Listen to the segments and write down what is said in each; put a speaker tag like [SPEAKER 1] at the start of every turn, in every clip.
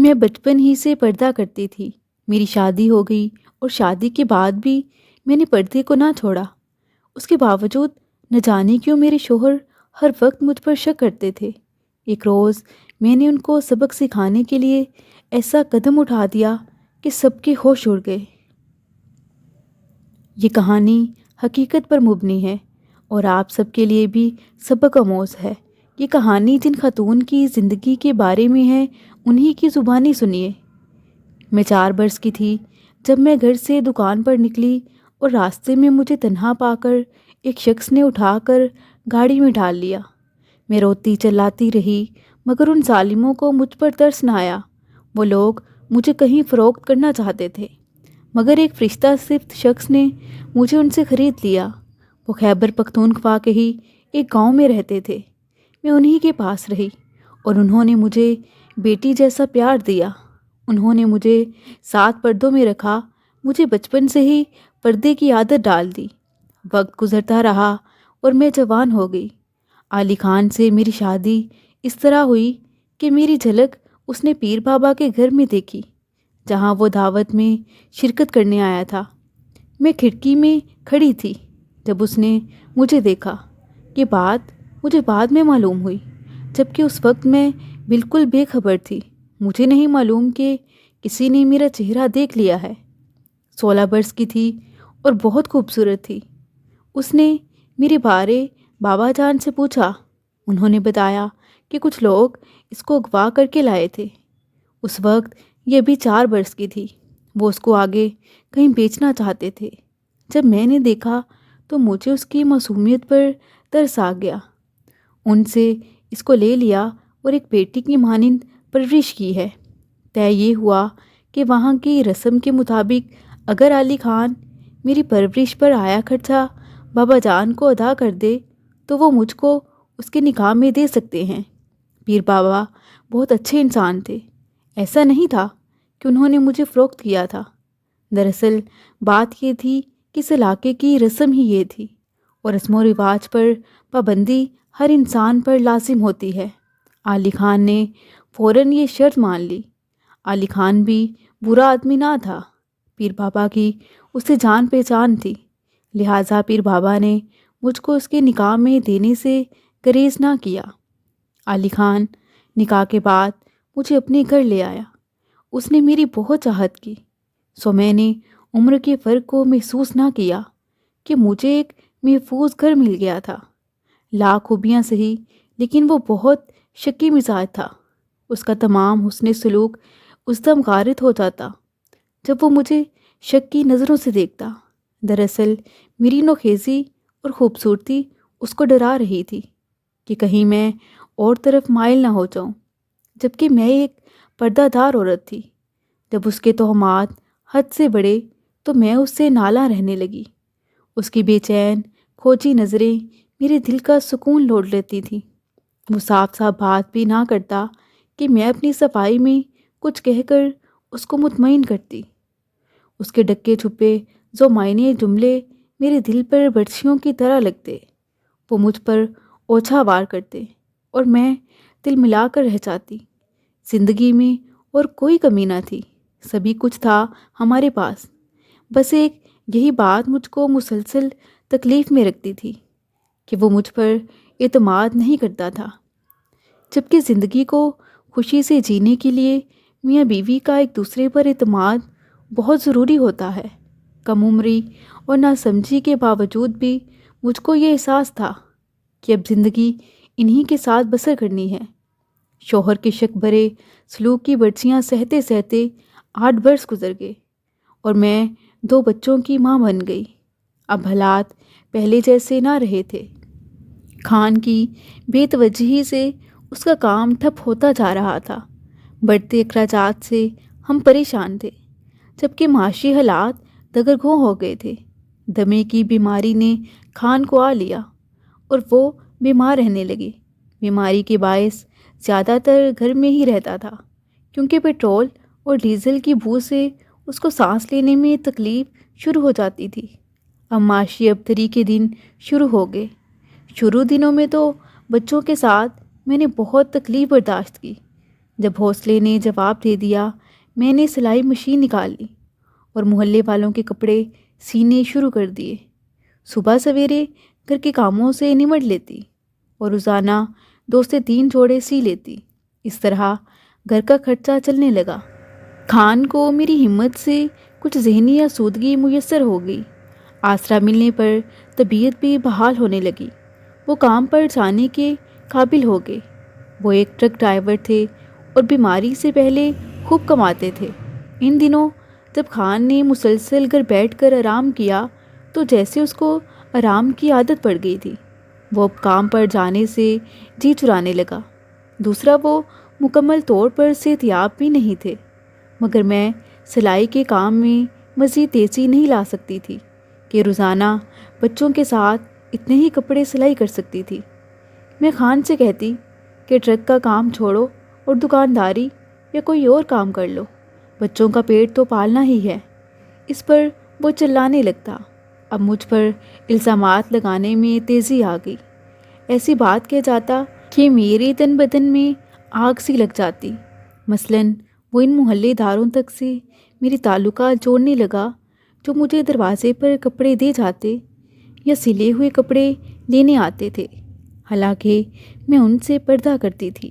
[SPEAKER 1] میں بچپن ہی سے پردہ کرتی تھی۔ میری شادی ہو گئی اور شادی کے بعد بھی میں نے پردے کو نہ چھوڑا۔ اس کے باوجود نہ جانے کیوں میرے شوہر ہر وقت مجھ پر شک کرتے تھے۔ ایک روز میں نے ان کو سبق سکھانے کے لیے ایسا قدم اٹھا دیا کہ سب کے ہوش اڑ گئے۔ یہ کہانی حقیقت پر مبنی ہے اور آپ سب کے لیے بھی سبق آموز ہے۔ یہ کہانی جن خاتون کی زندگی کے بارے میں ہے انہی کی زبانی سنیے۔ میں 4 برس کی تھی جب میں گھر سے دکان پر نکلی اور راستے میں مجھے تنہا پا کر ایک شخص نے اٹھا کر گاڑی میں ڈال لیا۔ میں روتی چلاتی رہی مگر ان ظالموں کو مجھ پر ترس نہ آیا۔ وہ لوگ مجھے کہیں فروخت کرنا چاہتے تھے مگر ایک فرشتہ صفت شخص نے مجھے ان سے خرید لیا۔ وہ خیبر پختونخوا کے ہی ایک گاؤں میں رہتے تھے۔ میں انہی کے پاس رہی اور انہوں نے مجھے بیٹی جیسا پیار دیا۔ انہوں نے مجھے 7 پردوں میں رکھا، مجھے بچپن سے ہی پردے کی عادت ڈال دی۔ وقت گزرتا رہا اور میں جوان ہو گئی۔ علی خان سے میری شادی اس طرح ہوئی کہ میری جھلک اس نے پیر بابا کے گھر میں دیکھی جہاں وہ دعوت میں شرکت کرنے آیا تھا۔ میں کھڑکی میں کھڑی تھی جب اس نے مجھے دیکھا۔ یہ بات مجھے بعد میں معلوم ہوئی جبکہ اس وقت میں بالکل بے خبر تھی۔ مجھے نہیں معلوم کہ کسی نے میرا چہرہ دیکھ لیا ہے۔ 16 برس کی تھی اور بہت خوبصورت تھی۔ اس نے میرے بارے بابا جان سے پوچھا۔ انہوں نے بتایا کہ کچھ لوگ اس کو اغوا کر کے لائے تھے۔ اس وقت یہ ابھی 4 برس کی تھی۔ وہ اس کو آگے کہیں بیچنا چاہتے تھے۔ جب میں نے دیکھا تو مجھے اس کی معصومیت پر ترس آ گیا۔ ان سے اس کو لے لیا اور ایک بیٹی کی مانند پرورش کی ہے۔ طے یہ ہوا کہ وہاں کی رسم کے مطابق اگر علی خان میری پرورش پر آیا خرچہ بابا جان کو ادا کر دے تو وہ مجھ کو اس کے نکاح میں دے سکتے ہیں۔ پیر بابا بہت اچھے انسان تھے۔ ایسا نہیں تھا کہ انہوں نے مجھے فروخت کیا تھا۔ دراصل بات یہ تھی کہ اس علاقے کی رسم ہی یہ تھی اور رسم و رواج پر پابندی ہر انسان پر لازم ہوتی ہے۔ علی خان نے فوراً یہ شرط مان لی۔ علی خان بھی برا آدمی نہ تھا۔ پیر بابا کی اس سے جان پہچان تھی، لہٰذا پیر بابا نے مجھ کو اس کے نکاح میں دینے سے گریز نہ کیا۔ علی خان نکاح کے بعد مجھے اپنے گھر لے آیا۔ اس نے میری بہت چاہت کی، سو میں نے عمر کے فرق کو محسوس نہ کیا کہ مجھے ایک محفوظ گھر مل گیا تھا۔ لاکھ خوبیاں سہی لیکن وہ بہت شکی مزاج تھا۔ اس کا تمام حسن سلوک اس دم غارت ہو جاتا جب وہ مجھے شک کی نظروں سے دیکھتا۔ دراصل میری نوخیزی اور خوبصورتی اس کو ڈرا رہی تھی کہ کہیں میں اور طرف مائل نہ ہو جاؤں، جبکہ میں ایک پردہ دار عورت تھی۔ جب اس کے توہمات حد سے بڑھے تو میں اس سے نالاں رہنے لگی۔ اس کی بے چین کھوجی نظریں میرے دل کا سکون لوٹ لیتی تھیں۔ وہ صاف صاف بات بھی نہ کرتا کہ میں اپنی صفائی میں کچھ کہہ کر اس کو مطمئن کرتی۔ اس کے ڈکے چھپے ذو معنی جملے میرے دل پر برچھیوں کی طرح لگتے۔ وہ مجھ پر اوچھا وار کرتے اور میں دل ملا کر رہ جاتی۔ زندگی میں اور کوئی کمی نہ تھی، سبھی کچھ تھا ہمارے پاس۔ بس ایک یہی بات مجھ کو مسلسل تکلیف میں رکھتی تھی کہ وہ مجھ پر اعتماد نہیں کرتا تھا، جبکہ زندگی کو خوشی سے جینے کے لیے میاں بیوی کا ایک دوسرے پر اعتماد بہت ضروری ہوتا ہے۔ کم عمری اور ناسمجھی کے باوجود بھی مجھ کو یہ احساس تھا کہ اب زندگی انہی کے ساتھ بسر کرنی ہے۔ شوہر کے شک بھرے سلوک کی برچیاں سہتے سہتے 8 برس گزر گئے اور میں 2 بچوں کی ماں بن گئی۔ اب حالات پہلے جیسے نہ رہے تھے۔ خان کی بے توجہی سے اس کا کام ٹھپ ہوتا جا رہا تھا۔ بڑھتے اخراجات سے ہم پریشان تھے، جبکہ معاشی حالات دگرگوں ہو گئے تھے۔ دمے کی بیماری نے خان کو آ لیا اور وہ بیمار رہنے لگے۔ بیماری کے باعث زیادہ تر گھر میں ہی رہتا تھا کیونکہ پیٹرول اور ڈیزل کی بو سے اس کو سانس لینے میں تکلیف شروع ہو جاتی تھی۔ اب معاشی ابتری کے دن شروع ہو گئے۔ شروع دنوں میں تو بچوں کے ساتھ میں نے بہت تکلیف برداشت کی، جب حوصلے نے جواب دے دیا، میں نے سلائی مشین نکال لی اور محلے والوں کے کپڑے سینے شروع کر دیے۔ صبح سویرے گھر کے کاموں سے نمٹ لیتی اور روزانہ 2 سے 3 جوڑے سی لیتی۔ اس طرح گھر کا خرچہ چلنے لگا۔ خان کو میری ہمت سے کچھ ذہنی آسودگی میسر ہو گئی۔ آسرا ملنے پر طبیعت بھی بحال ہونے لگی۔ وہ کام پر جانے کے قابل ہو گئے۔ وہ ایک ٹرک ڈرائیور تھے اور بیماری سے پہلے خوب کماتے تھے۔ ان دنوں جب خان نے مسلسل گھر بیٹھ کر آرام کیا تو جیسے اس کو آرام کی عادت پڑ گئی تھی۔ وہ اب کام پر جانے سے جی چرانے لگا۔ دوسرا، وہ مکمل طور پر صحت یاب بھی نہیں تھے، مگر میں سلائی کے کام میں مزید تیزی نہیں لا سکتی تھی کہ روزانہ بچوں کے ساتھ اتنے ہی کپڑے سلائی کر سکتی تھی۔ میں خان سے کہتی کہ ٹرک کا کام چھوڑو اور دکانداری یا کوئی اور کام کر لو، بچوں کا پیٹ تو پالنا ہی ہے۔ اس پر وہ چلانے لگتا۔ اب مجھ پر الزامات لگانے میں تیزی آ گئی۔ ایسی بات کہہ جاتا کہ میرے تن بدن میں آگ سی لگ جاتی۔ مثلاً وہ ان محلے داروں تک سے میری تعلقات جوڑنے لگا جو مجھے دروازے پر کپڑے دے جاتے یا سلے ہوئے کپڑے لینے آتے تھے، حالانکہ میں ان سے پردہ کرتی تھی،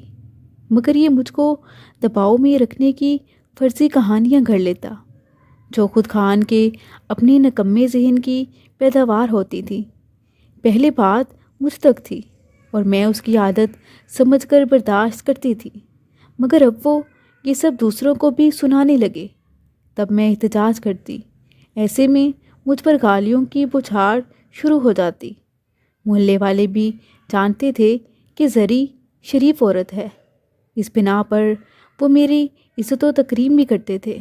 [SPEAKER 1] مگر یہ مجھ کو دباؤ میں رکھنے کی فرضی کہانیاں گھڑ لیتا جو خود خان کے اپنے نکمے ذہن کی پیداوار ہوتی تھی۔ پہلے بات مجھ تک تھی اور میں اس کی عادت سمجھ کر برداشت کرتی تھی، مگر اب وہ یہ سب دوسروں کو بھی سنانے لگے۔ تب میں احتجاج کرتی۔ ایسے میں مجھ پر گالیوں کی بوچھاڑ شروع ہو جاتی۔ محلے والے بھی جانتے تھے کہ زری شریف عورت ہے، اس بنا پر وہ میری عزت و تکریم بھی کرتے تھے۔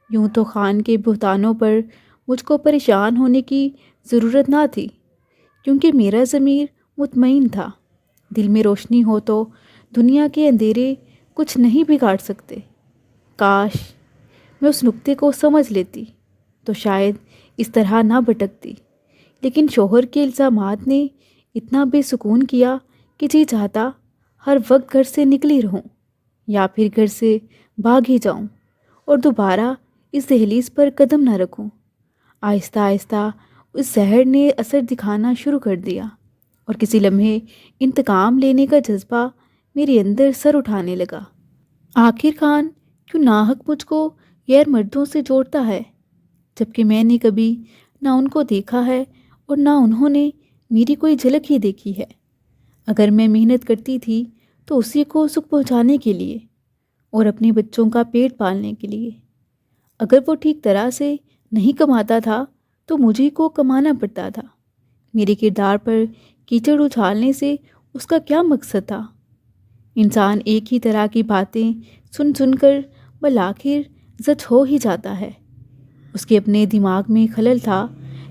[SPEAKER 1] یوں تو خان کے بہتانوں پر مجھ کو پریشان ہونے کی ضرورت نہ تھی، کیونکہ میرا ضمیر مطمئن تھا۔ دل میں روشنی ہو تو دنیا کے اندھیرے کچھ نہیں بگاڑ سکتے۔ کاش میں اس نکتے کو سمجھ لیتی تو شاید اس طرح نہ بھٹکتی، لیکن شوہر کے الزامات نے اتنا بے سکون کیا کہ جی چاہتا ہر وقت گھر سے نکلی رہوں یا پھر گھر سے بھاگ ہی جاؤں اور دوبارہ اس دہلیز پر قدم نہ رکھوں۔ آہستہ آہستہ اس زہر نے اثر دکھانا شروع کر دیا اور کسی لمحے انتقام لینے کا جذبہ میرے اندر سر اٹھانے لگا۔ آخر خان کیوں ناحق مجھ کو غیر مردوں سے جوڑتا ہے، جبکہ میں نے کبھی نہ ان کو دیکھا ہے اور نہ انہوں نے میری کوئی جھلک ہی دیکھی ہے۔ اگر میں محنت کرتی تھی تو اسی کو سکھ پہنچانے کے لیے اور اپنے بچوں کا پیٹ پالنے کے لیے۔ اگر وہ ٹھیک طرح سے نہیں کماتا تھا تو مجھے کو کمانا پڑتا تھا۔ میرے کردار پر کیچڑ اچھالنے سے اس کا کیا مقصد تھا؟ انسان ایک ہی طرح کی باتیں سن سن کر بالآخر زچ ہو ہی جاتا ہے۔ اس کے اپنے دماغ میں خلل تھا،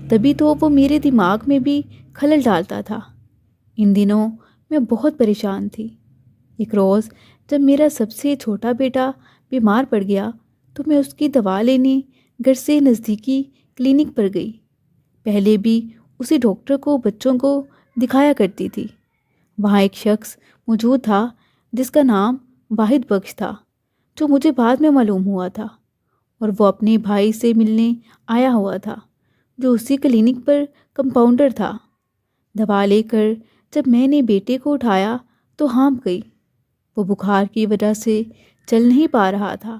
[SPEAKER 1] تبھی تو وہ میرے دماغ میں بھی خلل ڈالتا تھا۔ ان دنوں میں بہت پریشان تھی۔ ایک روز جب میرا سب سے چھوٹا بیٹا بیمار پڑ گیا تو میں اس کی دوا لینے گھر سے نزدیکی کلینک پر گئی۔ پہلے بھی اسی ڈاکٹر کو بچوں کو دکھایا کرتی تھی۔ وہاں ایک شخص موجود تھا جس کا نام واحد بخش تھا، جو مجھے بعد میں معلوم ہوا تھا، اور وہ اپنے بھائی سے ملنے آیا ہوا تھا جو اسی کلینک پر کمپاؤنڈر تھا۔ دوا لے کر جب میں نے بیٹے کو اٹھایا تو ہانپ گئی۔ وہ بخار کی وجہ سے چل نہیں پا رہا تھا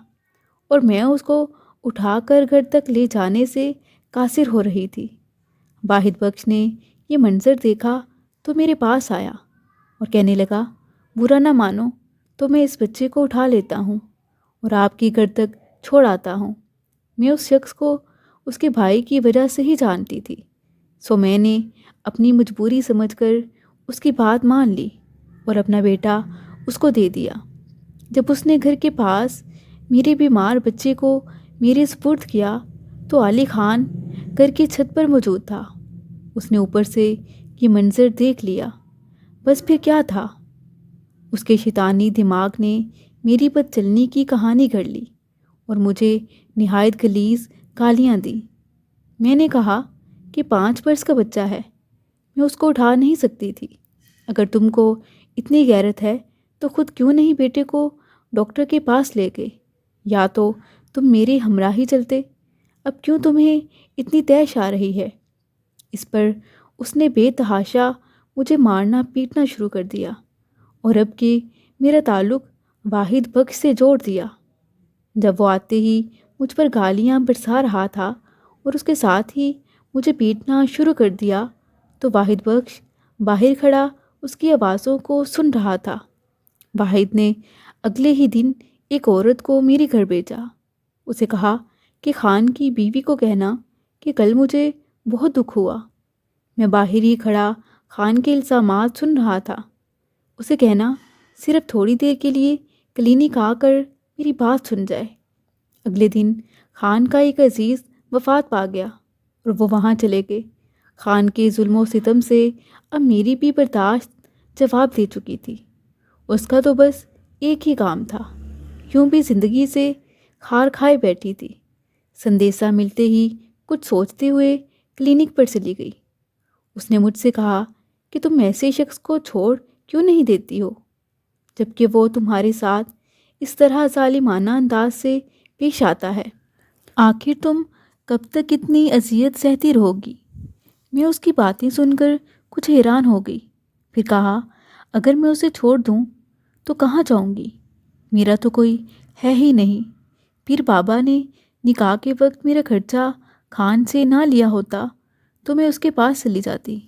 [SPEAKER 1] اور میں اس کو اٹھا کر گھر تک لے جانے سے قاصر ہو رہی تھی۔ واحد بخش نے یہ منظر دیکھا تو میرے پاس آیا اور کہنے لگا، برا نہ مانو تو میں اس بچے کو اٹھا لیتا ہوں اور آپ کی گھر تک چھوڑ آتا ہوں۔ میں اس شخص کو اس کے بھائی کی وجہ سے ہی جانتی تھی، سو میں نے اپنی مجبوری سمجھ کر اس کی بات مان لی اور اپنا بیٹا اس کو دے دیا۔ جب اس نے گھر کے پاس میرے بیمار بچے کو میرے سپرد کیا تو علی خان گھر کی چھت پر موجود تھا۔ اس نے اوپر سے یہ منظر دیکھ لیا۔ بس پھر کیا تھا؟ اس کے شیطانی دماغ نے میری بد چلنی کی کہانی گھڑ لی اور مجھے نہایت غلیظ گالیاں دیں۔ میں نے کہا کہ 5 برس کا بچہ ہے، میں اس کو اٹھا نہیں سکتی تھی۔ اگر تم کو اتنی غیرت ہے تو خود کیوں نہیں بیٹے کو ڈاکٹر کے پاس لے گئے، یا تو تم میرے ہمراہ ہی چلتے، اب کیوں تمہیں اتنی طیش آ رہی ہے؟ اس پر اس نے بے تحاشا مجھے مارنا پیٹنا شروع کر دیا، اور اب کہ میرا تعلق واحد بخش سے جوڑ دیا۔ جب وہ آتے ہی مجھ پر گالیاں برسا رہا تھا اور اس کے ساتھ ہی مجھے پیٹنا شروع کر دیا، تو واحد بخش باہر کھڑا اس کی آوازوں کو سن رہا تھا۔ واحد نے اگلے ہی دن ایک عورت کو میرے گھر بھیجا۔ اسے کہا کہ خان کی بیوی کو کہنا کہ کل مجھے بہت دکھ ہوا۔ میں باہر ہی کھڑا خان کے الزامات سن رہا تھا۔ اسے کہنا صرف تھوڑی دیر کے لیے کلینک آ کر میری بات سن جائے۔ اگلے دن خان کا ایک عزیز وفات پا گیا اور وہ وہاں چلے گئے۔ خان کے ظلم و ستم سے اب میری بھی برداشت جواب دے چکی تھی۔ اس کا تو بس ایک ہی کام تھا، یوں بھی زندگی سے خار کھائے بیٹھی تھی۔ سندیسہ ملتے ہی کچھ سوچتے ہوئے کلینک پر چلی گئی۔ اس نے مجھ سے کہا کہ تم ایسے شخص کو چھوڑ کیوں نہیں دیتی ہو، جبکہ وہ تمہارے ساتھ اس طرح ظالمانہ انداز سے پیش آتا ہے؟ آخر تم کب تک اتنی اذیت سہتی رہو گی؟ میں اس کی باتیں سن کر کچھ حیران ہو گئی، پھر کہا اگر میں اسے چھوڑ دوں تو کہاں جاؤں گی؟ میرا تو کوئی ہے ہی نہیں۔ پھر بابا نے نکاح کے وقت میرا خرچہ خان سے نہ لیا ہوتا تو میں اس کے پاس چلی جاتی،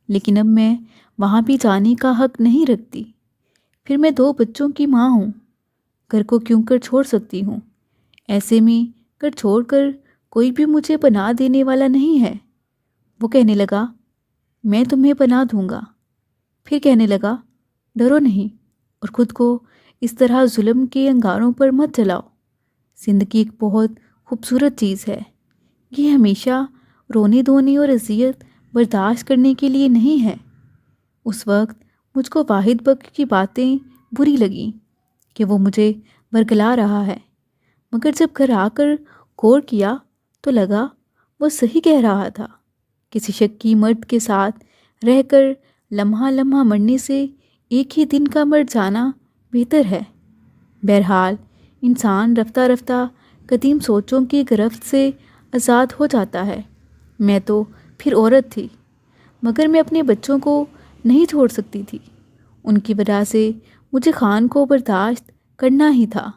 [SPEAKER 1] لیکن اب میں وہاں بھی جانے کا حق نہیں رکھتی۔ پھر میں 2 بچوں کی ماں ہوں، گھر کو کیوں کر چھوڑ سکتی ہوں؟ ایسے میں گھر چھوڑ کر کوئی بھی مجھے پناہ دینے والا نہیں ہے۔ وہ کہنے لگا میں تمہیں پناہ دوں گا، پھر کہنے لگا ڈرو نہیں اور خود کو اس طرح ظلم کے انگاروں پر مت جلاؤ۔ زندگی ایک بہت خوبصورت چیز ہے، یہ ہمیشہ رونے دھونے اور اذیت برداشت کرنے کے لیے نہیں ہے۔ اس وقت مجھ کو واحد بخش کی باتیں بری لگیں کہ وہ مجھے ورگلا رہا ہے، مگر جب گھر آ کر غور کیا تو لگا وہ صحیح کہہ رہا تھا۔ کسی شکی مرد کے ساتھ رہ کر لمحہ لمحہ مرنے سے ایک ہی دن کا مر جانا بہتر ہے۔ بہرحال انسان رفتہ رفتہ قدیم سوچوں کی گرفت سے آزاد ہو جاتا ہے۔ میں تو پھر عورت تھی، مگر میں اپنے بچوں کو نہیں چھوڑ سکتی تھی۔ ان کی وجہ سے مجھے خان کو برداشت کرنا ہی تھا۔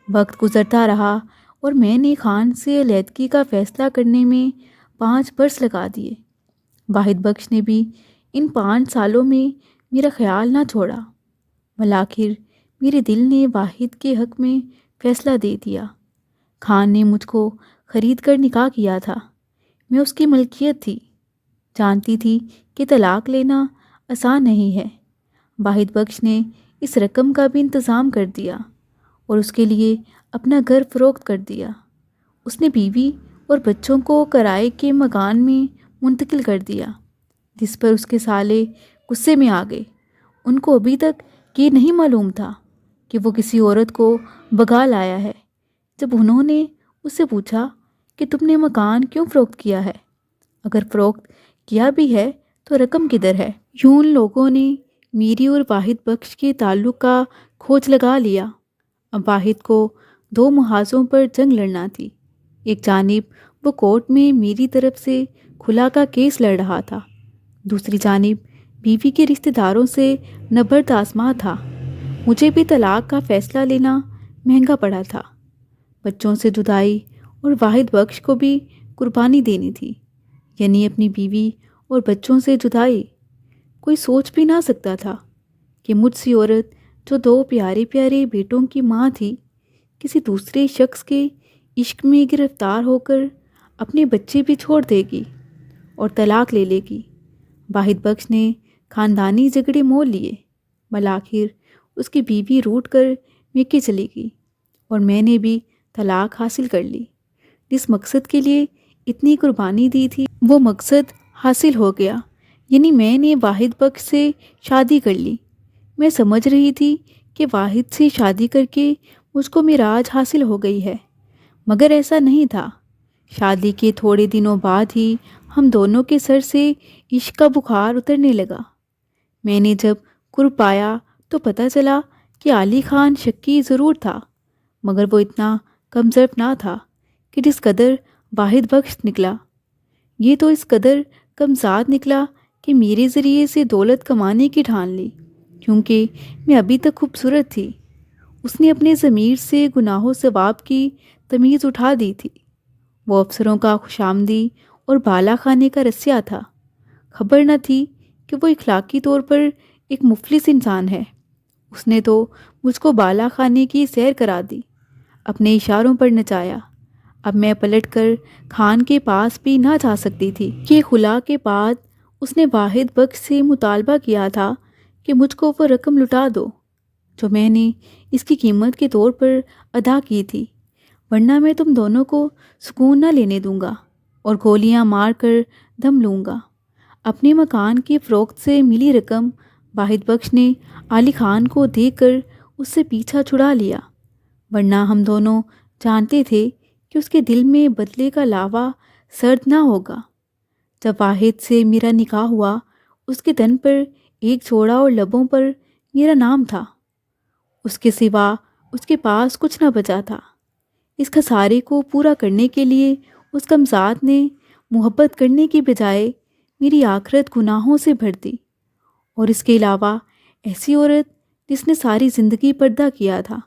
[SPEAKER 1] وقت گزرتا رہا اور میں نے خان سے علیحدگی کا فیصلہ کرنے میں 5 برس لگا دیے۔ واحد بخش نے بھی ان 5 سالوں میں میرا خیال نہ چھوڑا۔ بالآخر میرے دل نے واحد کے حق میں فیصلہ دے دیا۔ خان نے مجھ کو خرید کر نکاح کیا تھا، میں اس کی ملکیت تھی۔ جانتی تھی کہ طلاق لینا آسان نہیں ہے۔ واحد بخش نے اس رقم کا بھی انتظام کر دیا اور اس کے لیے اپنا گھر فروخت کر دیا۔ اس نے بیوی اور بچوں کو کرائے کے مکان میں منتقل کر دیا، جس پر اس کے سالے غصے میں آ گئے۔ ان کو ابھی تک یہ نہیں معلوم تھا کہ وہ کسی عورت کو بگا لایا ہے۔ جب انہوں نے اس سے پوچھا کہ تم نے مکان کیوں فروخت کیا ہے، اگر فروخت کیا بھی ہے تو رقم کدھر ہے؟ یوں ان لوگوں نے میری اور واحد بخش کے تعلق کا کھوج لگا لیا۔ اب واحد کو 2 محاذوں پر جنگ لڑنا تھی۔ ایک جانب وہ کورٹ میں میری طرف سے کھلا کا کیس لڑ رہا تھا، دوسری جانب بیوی کے رشتہ داروں سے نبرد آزما تھا۔ مجھے بھی طلاق کا فیصلہ لینا مہنگا پڑا تھا، بچوں سے جدائی اور واحد بخش کو بھی قربانی دینی تھی، یعنی اپنی بیوی اور بچوں سے جدائی۔ کوئی سوچ بھی نہ سکتا تھا کہ مجھ سی عورت جو 2 پیارے پیارے بیٹوں کی ماں تھی، کسی دوسرے شخص کے عشق میں گرفتار ہو کر اپنے بچے بھی چھوڑ دے گی اور طلاق لے لے گی۔ واحد بخش نے خاندانی جھگڑے مول لیے، بالآخر اس کی بیوی روٹھ کر میکے چلی گئی اور میں نے بھی طلاق حاصل کر لی۔ جس مقصد کے لیے اتنی قربانی دی تھی وہ مقصد حاصل ہو گیا، یعنی میں نے واحد بخش سے شادی کر لی۔ میں سمجھ رہی تھی کہ واحد سے شادی کر کے مجھ کو معراج حاصل ہو گئی ہے، مگر ایسا نہیں تھا۔ شادی کے تھوڑے دنوں بعد ہی ہم دونوں کے سر سے عشق کا بخار اترنے لگا۔ میں نے جب قرب پایا تو پتہ چلا کہ علی خان شکی ضرور تھا، مگر وہ اتنا کم ظرف نہ تھا کہ جس قدر واحد بخش نکلا، یہ تو اس قدر کم ذات نکلا کہ میرے ذریعے سے دولت کمانے کی ٹھان لی، کیونکہ میں ابھی تک خوبصورت تھی۔ اس نے اپنے ضمیر سے گناہ و ثواب کی تمیز اٹھا دی تھی۔ وہ افسروں کا خوشامدی اور بالا خانے کا رسیا تھا۔ خبر نہ تھی کہ وہ اخلاقی طور پر ایک مفلس انسان ہے۔ اس نے تو مجھ کو بالا خانے کی سیر کرا دی، اپنے اشاروں پر نچایا۔ اب میں پلٹ کر خان کے پاس بھی نہ جا سکتی تھی کہ خلا کے بعد اس نے واحد بخش سے مطالبہ کیا تھا کہ مجھ کو وہ رقم لوٹا دو جو میں نے اس کی قیمت کے طور پر ادا کی تھی، ورنہ میں تم دونوں کو سکون نہ لینے دوں گا اور گولیاں مار کر دم لوں گا۔ اپنے مکان کی فروخت سے ملی رقم واحد بخش نے علی خان کو دے کر اس سے پیچھا چھڑا لیا، ورنہ ہم دونوں جانتے تھے کہ اس کے دل میں بدلے کا لاوا سرد نہ ہوگا۔ جب واحد سے میرا نکاح ہوا، اس کے تن پر ایک جوڑا اور لبوں پر میرا نام تھا، اس کے سوا اس کے پاس کچھ نہ بچا تھا۔ اس خسارے کو پورا کرنے کے لیے اس کمزاد نے محبت کرنے کی بجائے میری آخرت گناہوں سے بھر دی، اور اس کے علاوہ ایسی عورت جس نے ساری زندگی پردہ کیا تھا،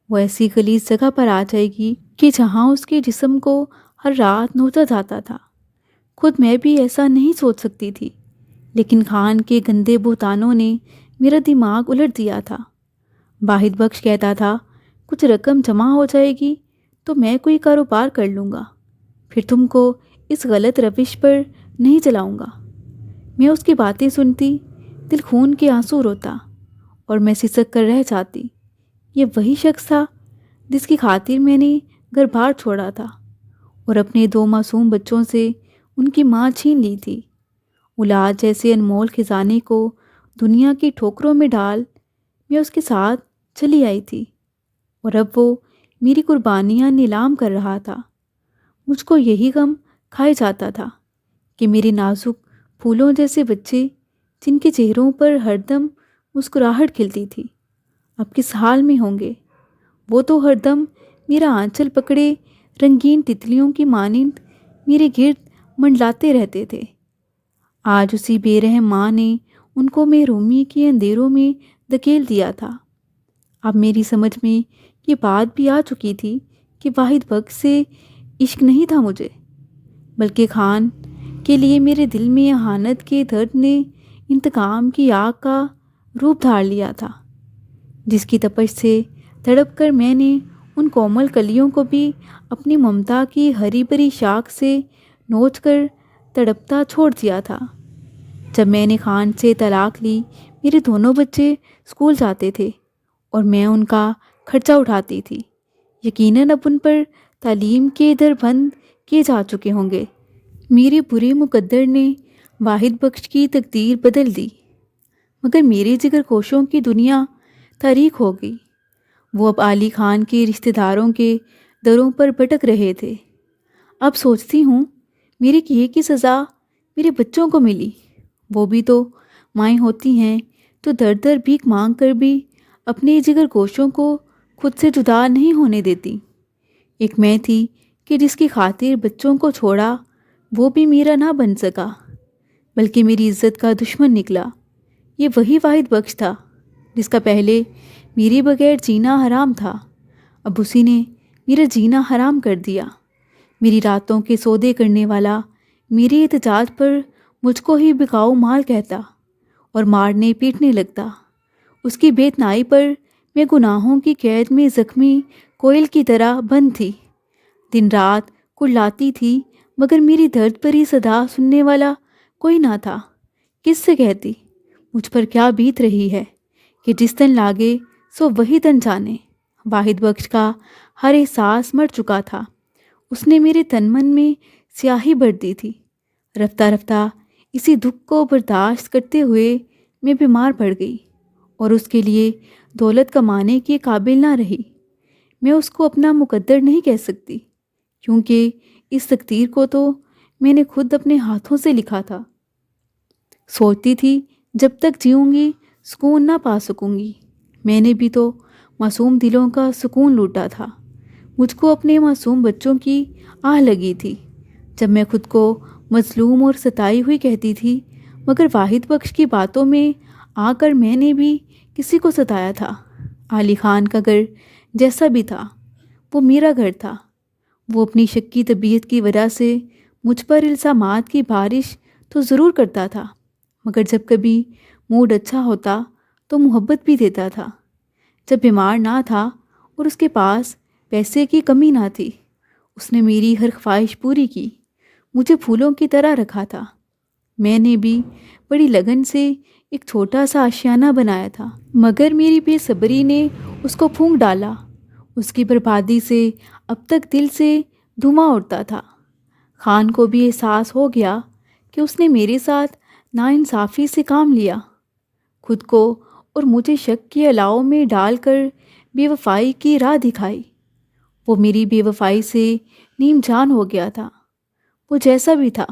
[SPEAKER 1] وہ ایسی غلیظ جگہ پر آ جائے گی کہ جہاں اس کے جسم کو ہر رات نوچا جاتا تھا۔ خود میں بھی ایسا نہیں سوچ سکتی تھی، لیکن خان کے گندے بہتانوں نے میرا دماغ الٹ دیا تھا۔ واحد بخش کہتا تھا کچھ رقم جمع ہو جائے گی تو میں کوئی کاروبار کر لوں گا، پھر تم کو اس غلط روش پر نہیں چلاؤں گا۔ میں اس کی باتیں سنتی، دل خون کے آنسو روتا اور میں سسک کر رہ جاتی۔ یہ وہی شخص تھا جس کی خاطر میں نے گھر بار چھوڑا تھا اور اپنے 2 معصوم بچوں سے ان کی ماں چھین لی تھی۔ اولاد جیسے انمول خزانے کو دنیا کی ٹھوکروں میں ڈال میں اس کے ساتھ چلی آئی تھی، اور اب وہ میری قربانیاں نیلام کر رہا تھا۔ مجھ کو یہی غم کھائے جاتا تھا کہ میرے نازک پھولوں جیسے بچے جن کے چہروں پر ہر دم مسکراہٹ کھلتی تھی، اب کس حال میں ہوں گے۔ وہ تو ہر دم میرا آنچل پکڑے رنگین تتلیوں کی مانند میرے گرد منڈلاتے رہتے تھے۔ آج اسی بے رحم ماں نے ان کو محرومی کے اندھیروں میں دھکیل دیا تھا۔ اب میری سمجھ میں یہ بات بھی آ چکی تھی کہ واحد بخش سے عشق نہیں تھا مجھے، بلکہ خان کے لیے میرے دل میں اہانت کے درد نے انتقام کی آگ کا روپ دھار لیا تھا، جس کی تپش سے تڑپ کر میں نے ان کومل کلیوں کو بھی اپنی ممتا کی ہری بھری شاخ سے نوچ کر تڑپتا چھوڑ دیا تھا۔ جب میں نے خان سے طلاق لی، میرے دونوں بچے اسکول جاتے تھے اور میں ان کا خرچہ اٹھاتی تھی۔ یقیناً اب ان پر تعلیم کے در بند کیے جا چکے ہوں گے۔ میرے برے مقدر نے واحد بخش کی تقدیر بدل دی، مگر میرے جگر کوشوں کی دنیا تاریک ہو گئی۔ وہ اب علی خان کے رشتہ داروں کے دروں پر بھٹک رہے تھے۔ اب سوچتی ہوں میرے کیے کی سزا میرے بچوں کو ملی۔ وہ بھی تو مائیں ہوتی ہیں تو در در بھیک مانگ کر بھی اپنے جگر گوشوں کو خود سے جدا نہیں ہونے دیتی۔ ایک میں تھی کہ جس کی خاطر بچوں کو چھوڑا، وہ بھی میرا نہ بن سکا، بلکہ میری عزت کا دشمن نکلا۔ یہ وہی واحد بخش تھا جس کا پہلے میرے بغیر جینا حرام تھا، اب اسی نے میرا جینا حرام کر دیا۔ میری راتوں کے سودے کرنے والا میرے احتجاج پر مجھ کو ہی بکاؤ مال کہتا اور مارنے پیٹنے لگتا۔ اس کی بے اتنائی پر میں گناہوں کی قید میں زخمی کوئل کی طرح بند تھی، دن رات کڑلاتی تھی، مگر میری درد بھری صدا سننے والا کوئی نہ تھا۔ کس سے کہتی مجھ پر کیا بیت رہی ہے کہ جس تن لاگے سو وہی تن جانے۔ واحد بخش کا ہر احساس مر چکا تھا، اس نے میرے تن من میں سیاہی بھر دی تھی۔ رفتہ رفتہ اسی دکھ کو برداشت کرتے ہوئے میں بیمار پڑ گئی اور اس کے لیے دولت کمانے کے قابل نہ رہی۔ میں اس کو اپنا مقدر نہیں کہہ سکتی، کیونکہ اس تقدیر کو تو میں نے خود اپنے ہاتھوں سے لکھا تھا۔ سوچتی تھی جب تک جیوں گی سکون نہ پا سکوں گی، میں نے بھی تو معصوم دلوں کا سکون لوٹا تھا۔ مجھ کو اپنے معصوم بچوں کی آہ لگی تھی جب میں خود کو مظلوم اور ستائی ہوئی کہتی تھی، مگر واحد بخش کی باتوں میں آ کر میں نے بھی کسی کو ستایا تھا۔ علی خان کا گھر جیسا بھی تھا وہ میرا گھر تھا۔ وہ اپنی شکی طبیعت کی وجہ سے مجھ پر الزامات کی بارش تو ضرور کرتا تھا، مگر جب کبھی موڈ اچھا ہوتا تو محبت بھی دیتا تھا۔ جب بیمار نہ تھا اور اس کے پاس پیسے کی کمی نہ تھی، اس نے میری ہر خواہش پوری کی، مجھے پھولوں کی طرح رکھا تھا۔ میں نے بھی بڑی لگن سے ایک چھوٹا سا آشیانہ بنایا تھا، مگر میری بے صبری نے اس کو پھونک ڈالا۔ اس کی بربادی سے اب تک دل سے دھواں اڑتا تھا۔ خان کو بھی احساس ہو گیا کہ اس نے میرے ساتھ ناانصافی سے کام لیا، خود کو اور مجھے شک کے الاؤ میں ڈال کر بے وفائی کی راہ دکھائی۔ وہ میری بے وفائی سے نیم جان ہو گیا تھا۔ وہ جیسا بھی تھا،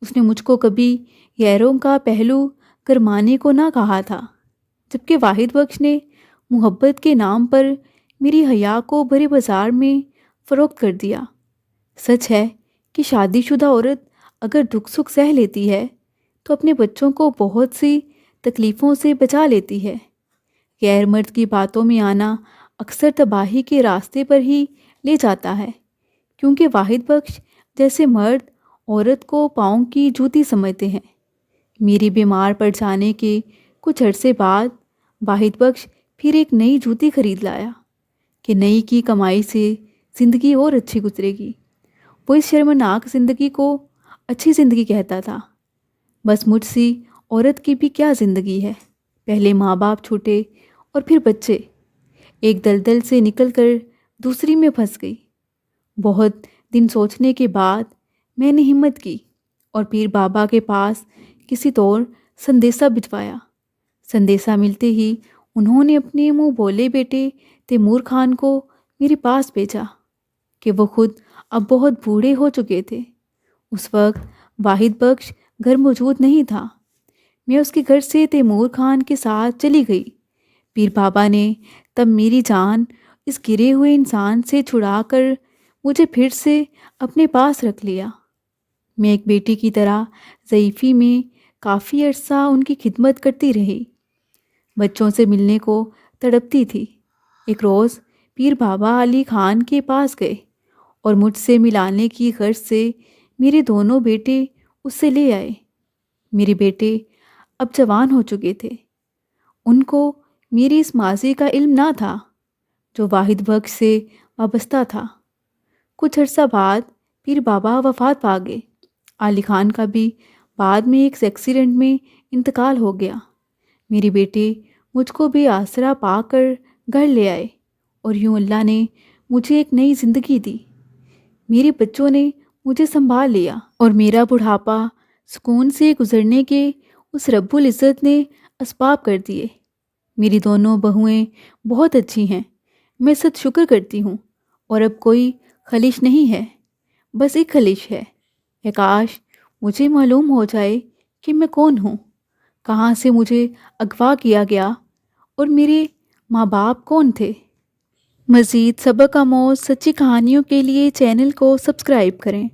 [SPEAKER 1] اس نے مجھ کو کبھی غیروں کا پہلو گرمانے کو نہ کہا تھا، جبکہ واحد بخش نے محبت کے نام پر میری حیا کو بڑے بازار میں فروخت کر دیا۔ سچ ہے کہ شادی شدہ عورت اگر دکھ سکھ سہ لیتی ہے تو اپنے بچوں کو بہت سی تکلیفوں سے بچا لیتی ہے۔ غیر مرد کی باتوں میں آنا اکثر تباہی کے راستے پر ہی لے جاتا ہے، کیونکہ واحد بخش جیسے مرد عورت کو پاؤں کی جوتی سمجھتے ہیں۔ میری بیمار پڑ جانے کے کچھ عرصے بعد واحد بخش پھر ایک نئی جوتی خرید لایا کہ نئی کی کمائی سے زندگی اور اچھی گزرے گی۔ وہ اس شرمناک زندگی کو اچھی زندگی کہتا تھا۔ بس مجھ سی عورت کی بھی کیا زندگی ہے، پہلے ماں باپ چھوٹے اور پھر بچے، ایک دلدل سے نکل کر دوسری میں پھنس گئی۔ بہت دن سوچنے کے بعد میں نے ہمت کی اور پیر بابا کے پاس کسی طور سندیسہ بھجوایا۔ سندیسہ ملتے ہی انہوں نے اپنے منہ بولے بیٹے تیمور خان کو میرے پاس بھیجا کہ وہ خود اب بہت بوڑھے ہو چکے تھے۔ اس وقت واحد بخش گھر موجود نہیں تھا۔ میں اس کے گھر سے تیمور خان کے ساتھ چلی گئی۔ پیر بابا نے تب میری جان اس گرے ہوئے انسان سے چھڑا کر مجھے پھر سے اپنے پاس رکھ لیا۔ میں ایک بیٹی کی طرح ضعیفی میں کافی عرصہ ان کی خدمت کرتی رہی، بچوں سے ملنے کو تڑپتی تھی۔ ایک روز پیر بابا علی خان کے پاس گئے اور مجھ سے ملانے کی غرض سے میرے دونوں بیٹے اس سے لے آئے۔ میرے بیٹے اب جوان ہو چکے تھے، ان کو میری اس ماضی کا علم نہ تھا جو واحد بخش سے وابستہ تھا۔ کچھ عرصہ بعد پیر بابا وفات پا گئے۔ علی خان کا بھی بعد میں ایک ایکسیڈنٹ میں انتقال ہو گیا۔ میرے بیٹے مجھ کو بھی آسرا پا کر گھر لے آئے اور یوں اللہ نے مجھے ایک نئی زندگی دی۔ میرے بچوں نے مجھے سنبھال لیا اور میرا بڑھاپا سکون سے گزرنے کے اس رب العزت نے اسباب کر دیے۔ میری دونوں بہویں بہت اچھی ہیں، میں سچ شکر کرتی ہوں، اور اب کوئی خلش نہیں ہے، بس ایک خلش ہے۔ اے کاش مجھے معلوم ہو جائے کہ میں کون ہوں، کہاں سے مجھے اغوا کیا گیا اور میرے ماں باپ کون تھے۔ مزید سبق آموز سچی کہانیوں کے لیے چینل کو سبسکرائب کریں۔